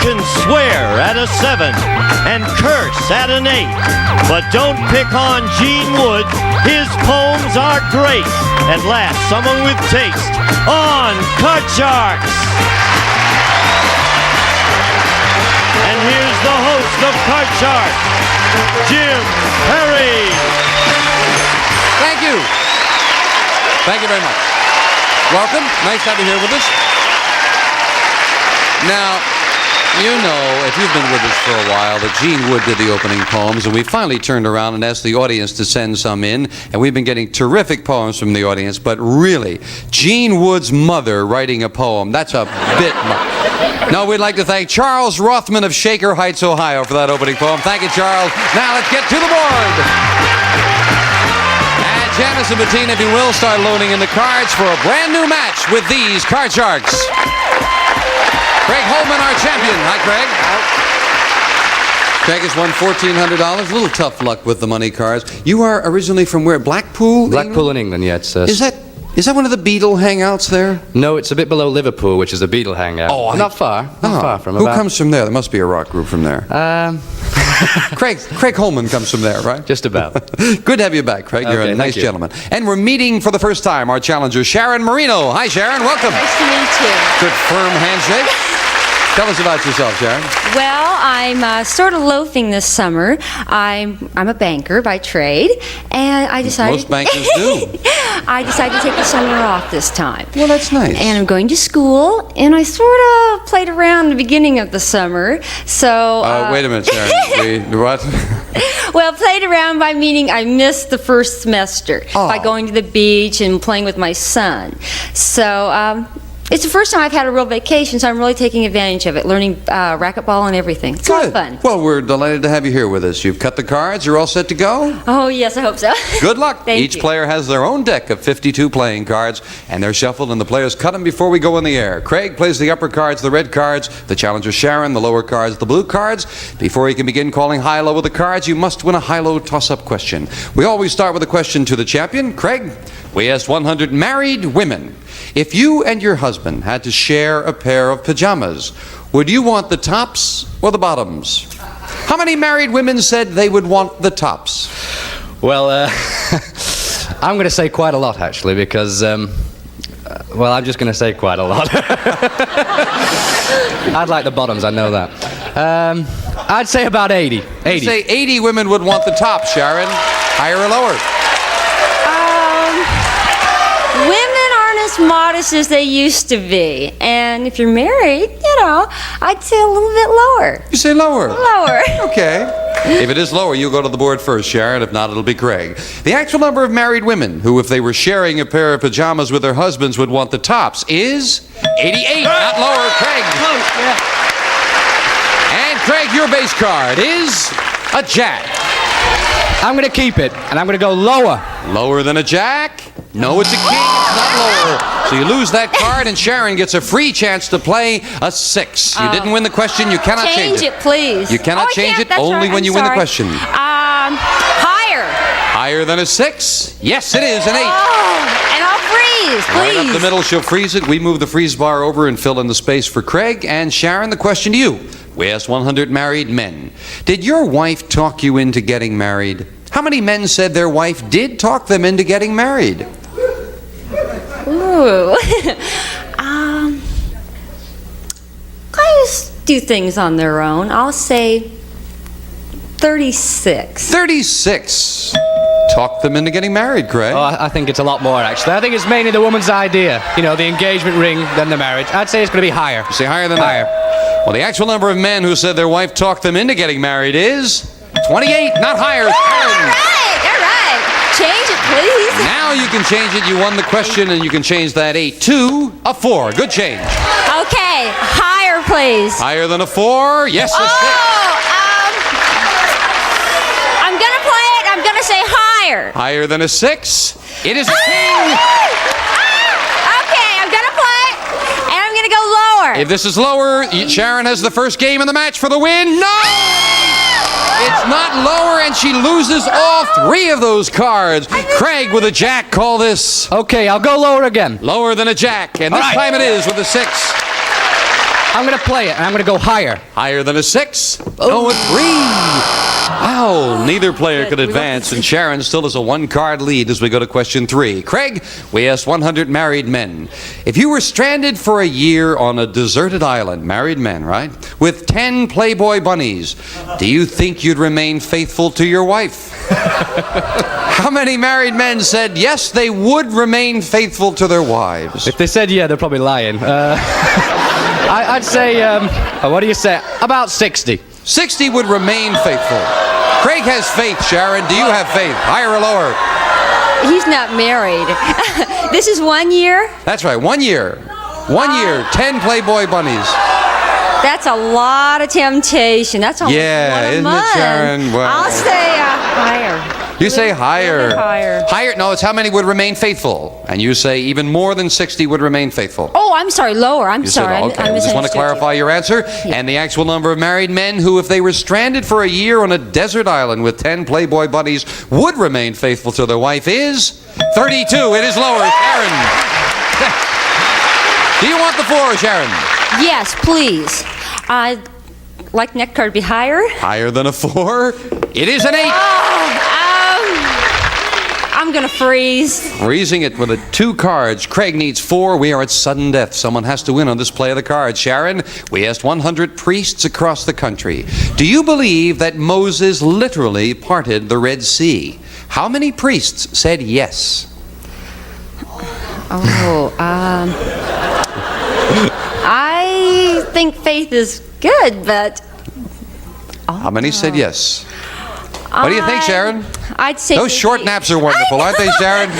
can swear at a 7 and curse at an 8. But don't pick on Gene Wood. His poems are great. At last, someone with taste on Card Sharks. And here's the host of Card Sharks, Jim Perry. Thank you. Thank you very much. Welcome. Nice to have you here with us. Now, you know, if you've been with us for a while, that Gene Wood did the opening poems, and we finally turned around and asked the audience to send some in, and we've been getting terrific poems from the audience, but really, Gene Wood's mother writing a poem, that's a bit much. No, we'd like to thank Charles Rothman of Shaker Heights, Ohio, for that opening poem. Thank you, Charles. Now let's get to the board. And Janice and Bettina, if you will, start loading in the cards for a brand new match with these Card Sharks. Craig Holman, our champion. Hi, Craig. Craig has won $1,400. A little tough luck with the money cards. You are originally from where? Blackpool? Blackpool in England, yeah. Is that one of the Beatle hangouts there? No, it's a bit below Liverpool, which is a Beatle hangout. Oh, not far. Not far from. Who comes from there? There must be a rock group from there. Craig Holman comes from there, right? Just about. Good to have you back, Craig. You're Okay, a nice thank you. gentleman. And we're meeting for the first time our challenger, Sharon Marino. Hi, Sharon. Welcome. Nice to meet you. Good firm handshake. Tell us about yourself, Sharon. Well, I'm sort of loafing this summer. I'm a banker by trade, and I decided... Most bankers do. I decided to take the summer off this time. Well, that's nice. And I'm going to school, and I sort of played around the beginning of the summer, so... Wait a minute, Sharon. What? Well, played around by meaning I missed the first semester by going to the beach and playing with my son. So, it's the first time I've had a real vacation, so I'm really taking advantage of it, learning racquetball and everything. It's a lot of fun. Well, we're delighted to have you here with us. You've cut the cards. You're all set to go? Oh, yes, I hope so. Good luck. Thank Each you. player has their own deck of 52 playing cards, and they're shuffled, and the players cut them before we go in the air. Craig plays the upper cards, the red cards, the challenger Sharon, the lower cards, the blue cards. Before you can begin calling high-low with the cards, you must win a high-low toss-up question. We always start with a question to the champion. Craig, we asked 100 married women. If you and your husband had to share a pair of pajamas, would you want the tops or the bottoms? How many married women said they would want the tops? Well, I'm going to say quite a lot, actually, because, well, I'm just going to say quite a lot. I'd like the bottoms, I know that. I'd say about 80. 80. You say 80 women would want the tops, Sharon. Higher or lower? Women aren't as modest as they used to be. And if you're married, I'd say a little bit lower. You say lower. Lower. Okay. If it is lower, you'll go to the board first, Sharon. If not, it'll be Craig. The actual number of married women who, if they were sharing a pair of pajamas with their husbands, would want the tops is 88, not lower. Craig. And Craig, your base card is a jack. I'm going to keep it, and I'm going to go lower. Lower than a jack? No, it's a king. It's not lower. So you lose that card, and Sharon gets a free chance to play a 6. You didn't win the question. You cannot change it. Change it, please. You cannot change it. That's Only right. when you win the question. Higher. Higher than a 6? Yes, it is an 8. Oh, and I'll freeze, please. Right up the middle, she'll freeze it. We move the freeze bar over and fill in the space for Craig. And Sharon, the question to you. We asked 100 married men. Did your wife talk you into getting married? How many men said their wife did talk them into getting married? Ooh. Guys do things on their own. I'll say 36. 36. Talk them into getting married, Craig. Oh, I think it's a lot more, actually. I think it's mainly the woman's idea. You know, the engagement ring, then the marriage. I'd say it's going to be higher. You say higher than higher. that? Well, the actual number of men who said their wife talked them into getting married is 28, not higher. All right. Change it, please. Now you can change it. You won the question, and you can change that 8 to a 4. Good change. Okay, higher, please. Higher than a 4? Yes, a 6. I'm gonna play it. I'm gonna say higher. Higher than a 6? It is a king. Okay, I'm gonna play it, and I'm gonna go lower. If this is lower, Sharon has the first game in the match for the win. No! It's not lower, and she loses all 3 of those cards. Craig with a jack, call this. Okay, I'll go lower again. Lower than a jack, and this time it is with a 6. I'm going to play it, and I'm going to go higher. Higher than a 6. Oh, a 3. Wow, neither player could advance, and Sharon still has a 1-card lead as we go to question 3. Craig, we asked 100 married men. If you were stranded for a year on a deserted island, married men, right, with 10 Playboy bunnies, do you think you'd remain faithful to your wife? How many married men said yes, they would remain faithful to their wives? If they said yeah, they're probably lying. I'd say, what do you say? About 60. 60 would remain faithful. Craig has faith, Sharon. Do you have faith? Higher or lower? He's not married. This is 1 year? That's right, 1 year. 1 year, 10 Playboy bunnies. That's a lot of temptation. That's a lot of isn't month. it, Sharon? Well, I'll say higher. You say higher. Higher. Higher? No, it's how many would remain faithful. And you say even more than 60 would remain faithful. Oh, I'm sorry, lower. I'm You said, sorry. okay. I I just want to misunderstood clarify your answer. And the actual number of married men who, if they were stranded for a year on a desert island with 10 Playboy bunnies, would remain faithful to their wife is 32. It is lower. Sharon. Do you want the floor, Sharon? Yes, please. I'd like next card to be higher. Higher than a 4? It is an 8. I'm going to freeze. Freezing it with 2 cards. Craig needs 4. We are at sudden death. Someone has to win on this play of the cards. Sharon, we asked 100 priests across the country. Do you believe that Moses literally parted the Red Sea? How many priests said yes? I think faith is good, but... How many said yes? What do you think, Sharon? I'd say... Those short naps are wonderful, aren't they, Sharon?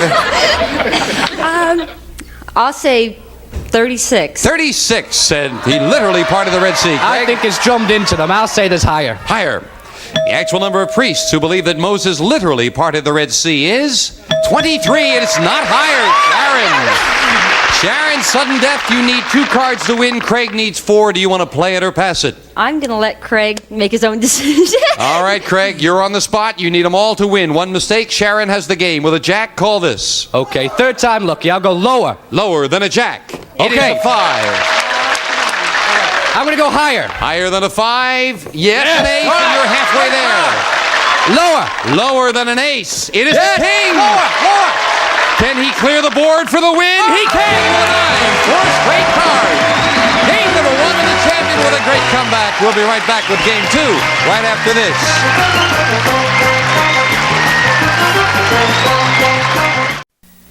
I'll say 36. 36 said he literally parted the Red Sea. Craig? I think it's drummed into them. I'll say there's higher. Higher. The actual number of priests who believe that Moses literally parted the Red Sea is 23, and it's not higher. Sharon, sudden death, you need 2 cards to win. Craig needs 4. Do you want to play it or pass it? I'm going to let Craig make his own decision. All right, Craig, you're on the spot. You need them all to win. 1 mistake, Sharon has the game. With a jack, call this. Okay, 3rd time lucky. I'll go lower. Lower than a jack. It is Okay. a 5. I'm going to go higher. Higher than a 5? Yes, an 8, and you're halfway there. Lower. Lower than an ace. It is Yes. a king. Lower. Can he clear the board for the win? He can with a 9. 4 straight cards. Game number 1 of the champion with a great comeback. We'll be right back with game 2 right after this.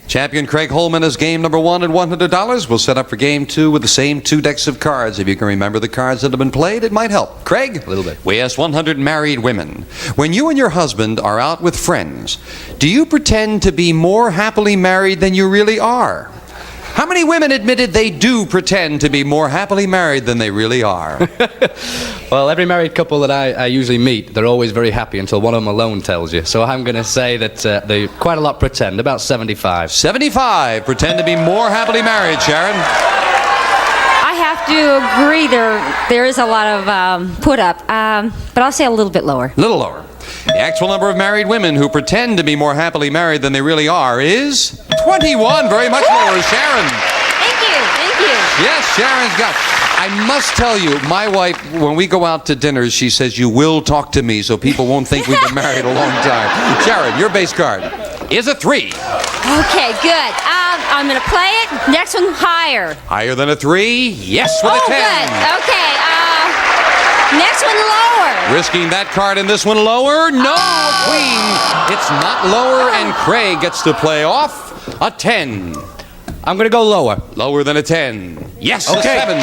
Champion Craig Holman has game number 1 at $100. We'll set up for game 2 with the same 2 decks of cards. If you can remember the cards that have been played, it might help. Craig? A little bit. We asked 100 married women. When you and your husband are out with friends, do you pretend to be more happily married than you really are? How many women admitted they do pretend to be more happily married than they really are? Well, every married couple that I usually meet, they're always very happy until one of them alone tells you. So I'm going to say that they quite a lot pretend, about 75. 75 pretend to be more happily married, Sharon. I have to agree there is a lot of put up, but I'll say a little bit lower. Little lower. The actual number of married women who pretend to be more happily married than they really are is 21. Very much lower. Sharon. Thank you. Yes, Sharon's got... I must tell you, my wife, when we go out to dinners, she says, you will talk to me so people won't think we've been married a long time. Sharon, your base card is a 3. Okay, good. I'm going to play it. Next one, higher. Higher than a 3? Yes, with a 10. Good. Okay. Next one, lower. Risking that card and this one lower? No, a queen. It's not lower, and Craig gets to play off a 10. I'm going to go lower. Lower than a 10. Yes, Okay. a 7.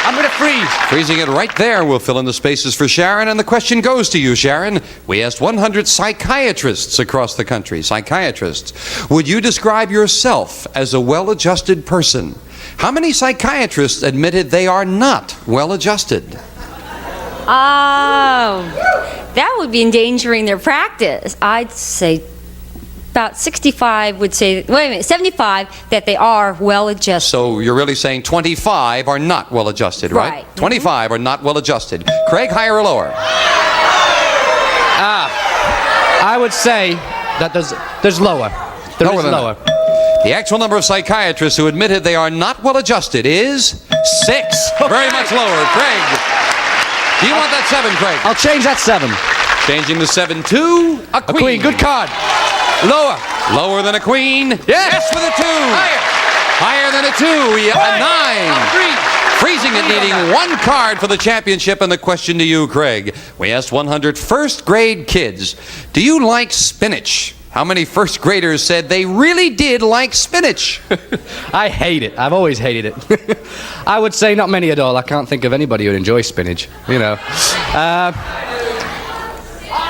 I'm going to freeze. Freezing it right there. We'll fill in the spaces for Sharon, and the question goes to you, Sharon. We asked 100 psychiatrists across the country. Psychiatrists. Would you describe yourself as a well-adjusted person? How many psychiatrists admitted they are not well-adjusted? Oh, that would be endangering their practice. I'd say about 65 would say, wait a minute, 75 that they are well adjusted. So you're really saying 25 are not well adjusted, right? Right. 25 are not well adjusted. Craig, higher or lower? I would say that there's lower. There Lower is than lower. The actual number of psychiatrists who admitted they are not well adjusted is 6. Very much lower. Craig, do you want that 7, Craig? I'll change that 7. Changing the 7 to a queen. A queen, good card. Lower. Lower than a queen. Yes, with a 2. Higher than a 2. A 9. Freezing it, needing 1 card for the championship. And the question to you, Craig. We asked 100 first grade kids, do you like spinach? How many first graders said they really did like spinach? I hate it. I've always hated it. I would say not many at all. I can't think of anybody who'd enjoy spinach, you know.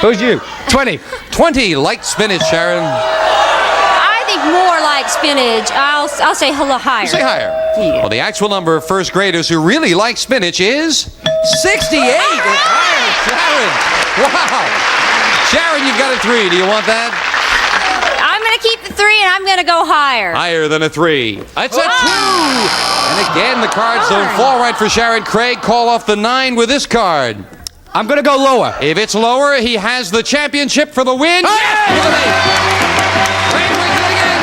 Who's you? 20. 20 liked spinach, Sharon. I think more like spinach. I'll say hello higher. Say higher. Yeah. Well, the actual number of first graders who really like spinach is 68. It's higher, Sharon. Wow. Sharon, you've got a 3. Do you want that? I'm going to keep the 3 and I'm going to go higher. Higher than a 3. It's a 2. And again, the cards don't fall right for Sharon. Craig, call off the 9 with this card. I'm going to go lower. If it's lower, he has the championship for the win. Yes! With an 8. Craig wins it again.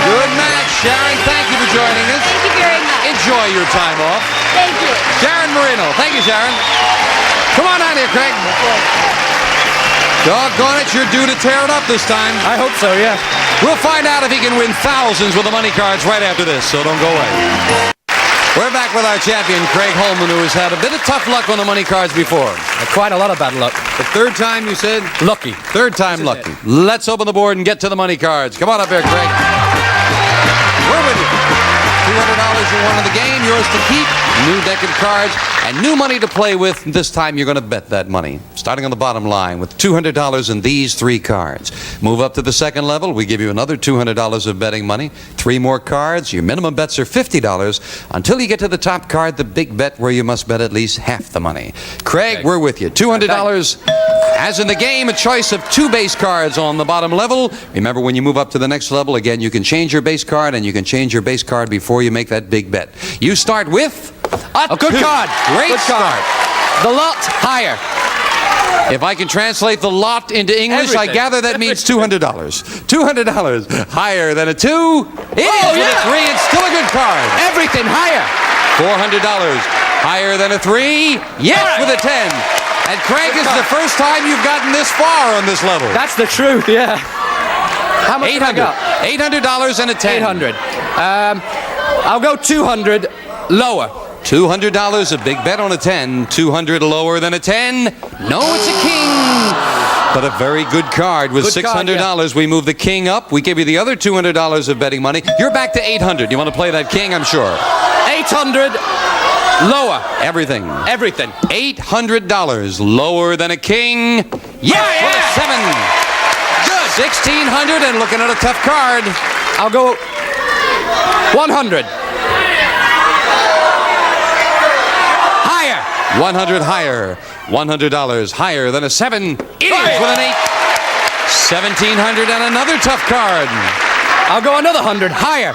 Good match, Sharon. Thank you for joining us. Thank you very much. Enjoy your time off. Thank you. Sharon Marino. Thank you, Sharon. Come on down here, Craig. Doggone it, you're due to tear it up this time. I hope so, yeah. We'll find out if he can win thousands with the money cards right after this, so don't go away. We're back with our champion, Craig Holman, who has had a bit of tough luck on the money cards before. Quite a lot of bad luck. The 3rd time, you said? Lucky. 3rd time lucky. Let's open the board and get to the money cards. Come on up here, Craig. We're with you. $200 you won in the game, yours to keep. New deck of cards and new money to play with. This time you're going to bet that money. Starting on the bottom line with $200 in these 3 cards. Move up to the 2nd level, we give you another $200 of betting money. 3 more cards, your minimum bets are $50 until you get to the top card, the big bet where you must bet at least half the money. Craig, we're with you. $200. As in the game, a choice of 2 base cards on the bottom level. Remember, when you move up to the next level, again, you can change your base card, and you can change your base card before you make that big bet. You start with A good 2. card. Great Good start. card. The lot, higher. If I can translate the lot into English, I Everything. gather that means $200. $200 higher than a 2. It is with a 3. It's still a good card. Everything higher. $400 higher than a 3. Yes, with a 10. And Craig, this is the first time you've gotten this far on this level. That's the truth, yeah. How much have I got? $800 and a 10. 800. I'll go 200 lower. $200, a big bet on a 10. 200 lower than a 10. No, it's a king. But a very good card with Good $600. card, We move the king up. We give you the other $200 of betting money. You're back to $800. You want to play that king, I'm sure. 800 lower. Everything. Everything. $800 lower than a king. Yes, with a 7. Good. $1,600 and looking at a tough card. I'll go 100. Higher. 100 higher. $100 higher than a 7. It is with an 8. $1,700 and another tough card. I'll go another 100. Higher.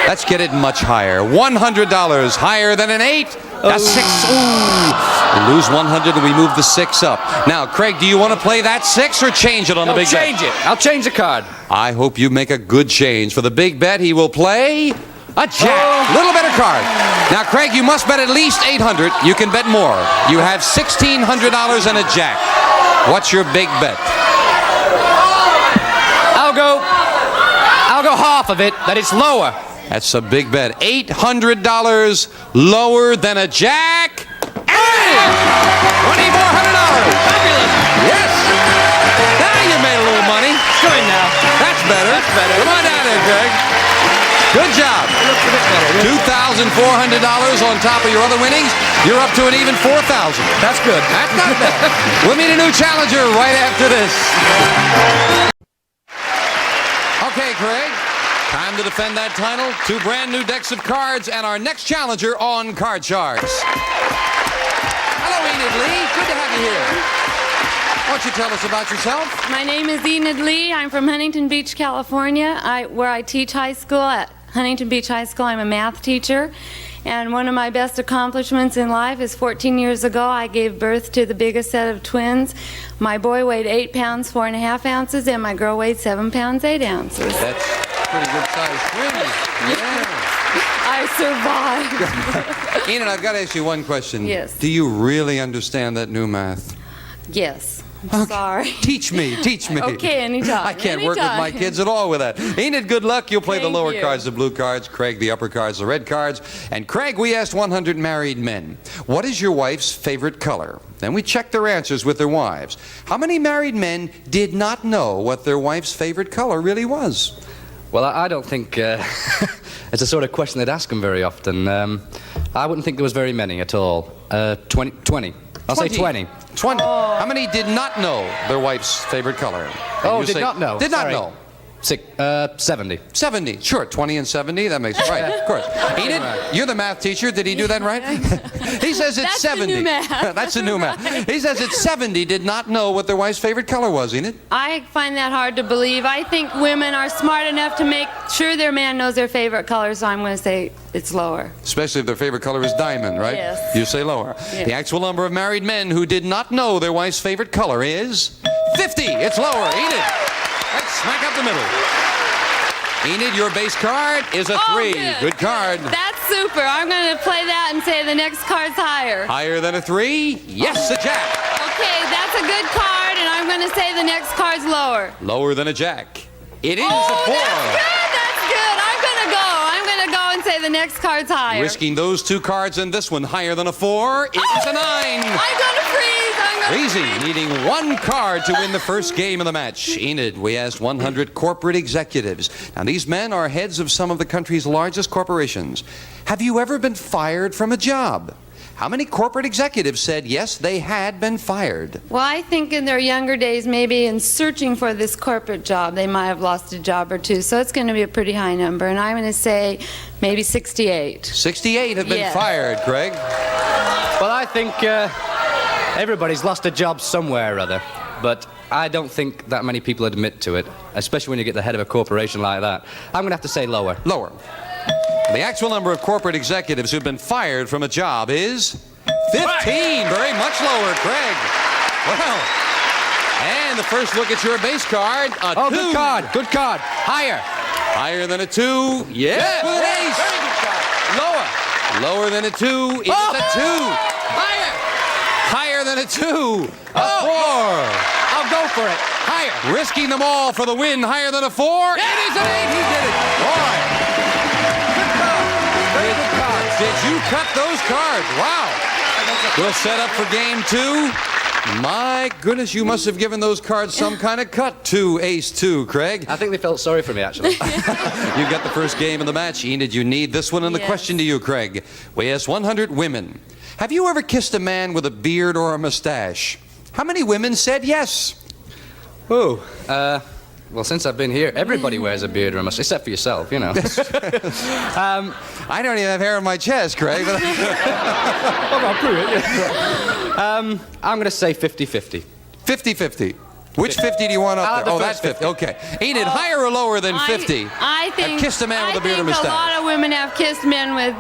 Let's get it much higher. $100 higher than an 8. A 6. Ooh. We lose 100 and we move the 6 up. Now, Craig, do you want to play that 6 or change it on the big bet? Change it. I'll change the card. I hope you make a good change. For the big bet, he will play a jack. Little better card. Now, Craig, you must bet at least 800. You can bet more. You have $1,600 and a jack. What's your big bet? I'll go half of it, that it's lower. That's a big bet. $800 lower than a jack. And $2,400. Fabulous. Yes. Now you made a little money. It's going now. That's better. That's better. Come on down there, Greg. Good job. Looks a bit better. $2,400 on top of your other winnings. You're up to an even $4,000. That's good. That's not bad. We'll meet a new challenger right after this. Okay, Craig. Time to defend that title. 2 brand new decks of cards and our next challenger on Card Sharks. Hello, Enid Lee. Good to have you here. Why don't you tell us about yourself? My name is Enid Lee. I'm from Huntington Beach, California, where I teach high school at Huntington Beach High School. I'm a math teacher. And one of my best accomplishments in life is 14 years ago, I gave birth to the biggest set of twins. My boy weighed 8 pounds, 4.5 ounces, and my girl weighed 7 pounds, 8 ounces. That's pretty good size twins. Yeah. I survived. Enid, I've got to ask you one question. Yes. Do you really understand that new math? Yes. I'm sorry. Teach me. Okay, anytime. I can't work with my kids at all with that. Enid, good luck. You'll play the Thank lower you. cards, the blue cards. Craig, the upper cards, the red cards. And Craig, we asked 100 married men, what is your wife's favorite color? Then we checked their answers with their wives. How many married men did not know what their wife's favorite color really was? Well, I don't think it's a sort of question they'd ask them very often. I wouldn't think there was very many at all. 20. I'll say 20. 20. How many did not know their wife's favorite color? Oh, did not know. Did not Sorry. know. 70. 70. Sure, 20 and 70, that makes it right, of course. Enid, you're the math teacher. Did he do that right? He says it's That's the 70. new math. That's the new math. He says it's 70 did not know what their wife's favorite color was, Enid. I find that hard to believe. I think women are smart enough to make sure their man knows their favorite color, so I'm going to say it's lower. Especially if their favorite color is diamond, right? Yes. You say lower. Yes. The actual number of married men who did not know their wife's favorite color is 50. It's lower. Enid, right smack up the middle. Enid, your base card is a 3. Good card. That's super. I'm going to play that and say the next card's higher. Higher than a 3? Yes, a jack. Okay, that's a good card, and I'm going to say the next card's lower. Lower than a jack. It is a 4. That's good. I'm going to go and say the next card's higher. Risking those 2 cards and this one higher than a 4, it is a 9. I'm going to freeze. Easy, needing 1 card to win the first game of the match. Enid, we asked 100 corporate executives. Now, these men are heads of some of the country's largest corporations. Have you ever been fired from a job? How many corporate executives said yes, they had been fired? Well, I think in their younger days, maybe in searching for this corporate job, they might have lost a job or 2. So it's going to be a pretty high number. And I'm going to say maybe 68. 68 have been Yes. fired, Craig. Well, I think everybody's lost a job somewhere or other, but I don't think that many people admit to it, especially when you get the head of a corporation like that. I'm going to have to say lower. Lower. The actual number of corporate executives who've been fired from a job is 15. Very much lower, Craig. Well, and the first look at your base card, a 2. Good card. Good card. Higher. Higher than a 2. Yes, with an ace. Very good card. Lower. Lower than a 2 is a 2. Higher. Higher than a 2. A 4. I'll go for it. Higher. Risking them all for the win. Higher than a 4. It is an 8. He did it. Boy. Very good cards. Did you cut those cards? Wow. We'll set up for game 2. My goodness, you must have given those cards some kind of cut to Ace 2, Craig. I think they felt sorry for me, actually. You got the first game of the match. Enid, you need this one. And the Yes. question to you, Craig. We asked 100 women. Have you ever kissed a man with a beard or a mustache? How many women said yes? Oh, well, since I've been here, everybody wears a beard or a mustache, except for yourself, you know. I don't even have hair on my chest, Craig. But I'm going to say 50-50. 50-50. Which 50 do you want I'll up have there? the Oh, that's first 50. Okay. Enid, higher or lower than 50? I think Have kissed a man with a beard or I think mustache. a lot of women have kissed men with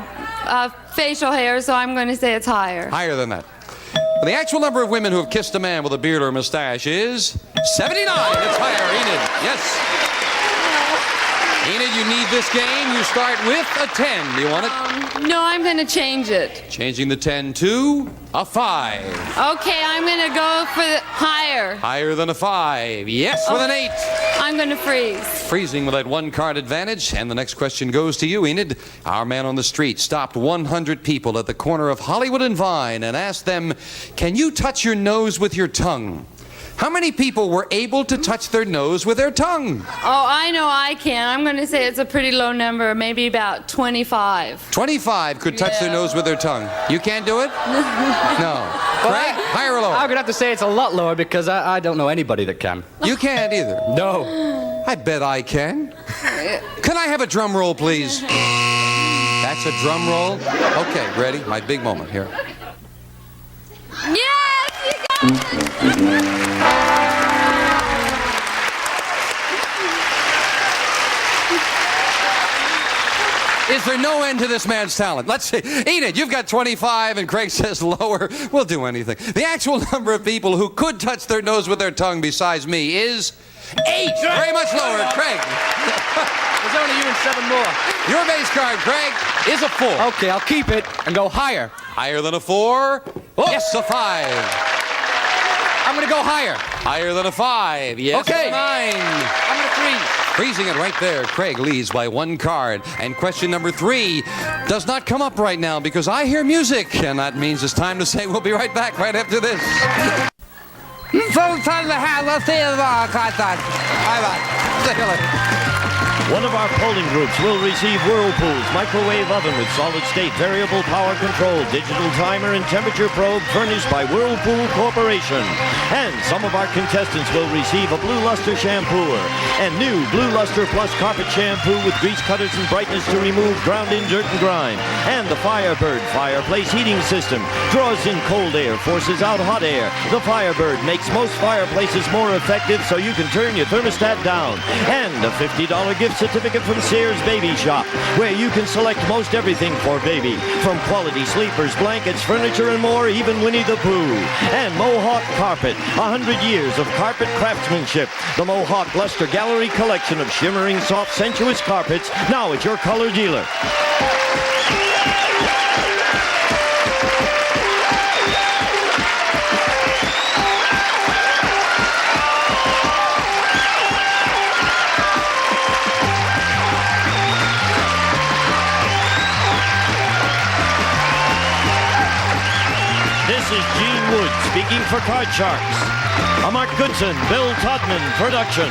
facial hair, so I'm going to say it's higher. Higher than that. Well, the actual number of women who have kissed a man with a beard or a mustache is 79. It's higher, Enid. Yes. Enid, you need this game. You start with a 10. Do you want it? No, I'm going to change it. Changing the 10 to a 5. Okay, I'm going to go for the higher. Higher than a 5. Yes, with an 8. I'm going to freeze. Freezing with that 1 card advantage. And the next question goes to you, Enid. Our man on the street stopped 100 people at the corner of Hollywood and Vine and asked them, can you touch your nose with your tongue? How many people were able to touch their nose with their tongue? Oh, I know I can. I'm going to say it's a pretty low number, maybe about 25. 25 could touch their nose with their tongue. You can't do it? No. Craig, higher or lower? I'm going to have to say it's a lot lower because I don't know anybody that can. You can't either. No. I bet I can. Can I have a drum roll, please? That's a drum roll. Okay, ready? My big moment here. Yes, you got it. Is there no end to this man's talent? Let's see. Enid, you've got 25, and Craig says lower. We'll do anything. The actual number of people who could touch their nose with their tongue besides me is 8. Very much lower. Craig. There's only you and 7 more. Your base card, Craig, is a 4. Okay, I'll keep it and go higher. Higher than a 4? Oh. Yes, a 5. I'm going to go higher. Higher than a 5. Yes, Okay. a 9. I'm going to freeze. Freezing it right there. Craig leads by 1 card. And question number 3 does not come up right now because I hear music. And that means it's time to say we'll be right back right after this. One of our polling groups will receive Whirlpool's microwave oven with solid-state variable power control, digital timer, and temperature probe furnished by Whirlpool Corporation. And some of our contestants will receive a Blue Luster shampooer and new Blue Luster Plus carpet shampoo with grease cutters and brightness to remove ground-in dirt and grime. And the Firebird fireplace heating system draws in cold air, forces out hot air. The Firebird makes most fireplaces more effective so you can turn your thermostat down. And a $50 gift certificate from Sears Baby Shop, where you can select most everything for baby, from quality sleepers, blankets, furniture, and more, even Winnie the Pooh. And Mohawk Carpet, 100 years of carpet craftsmanship. The Mohawk Luster Gallery collection of shimmering, soft, sensuous carpets, now at your color dealer. This is Gene Wood speaking for Card Sharks, a Mark Goodson-Bill Todman production.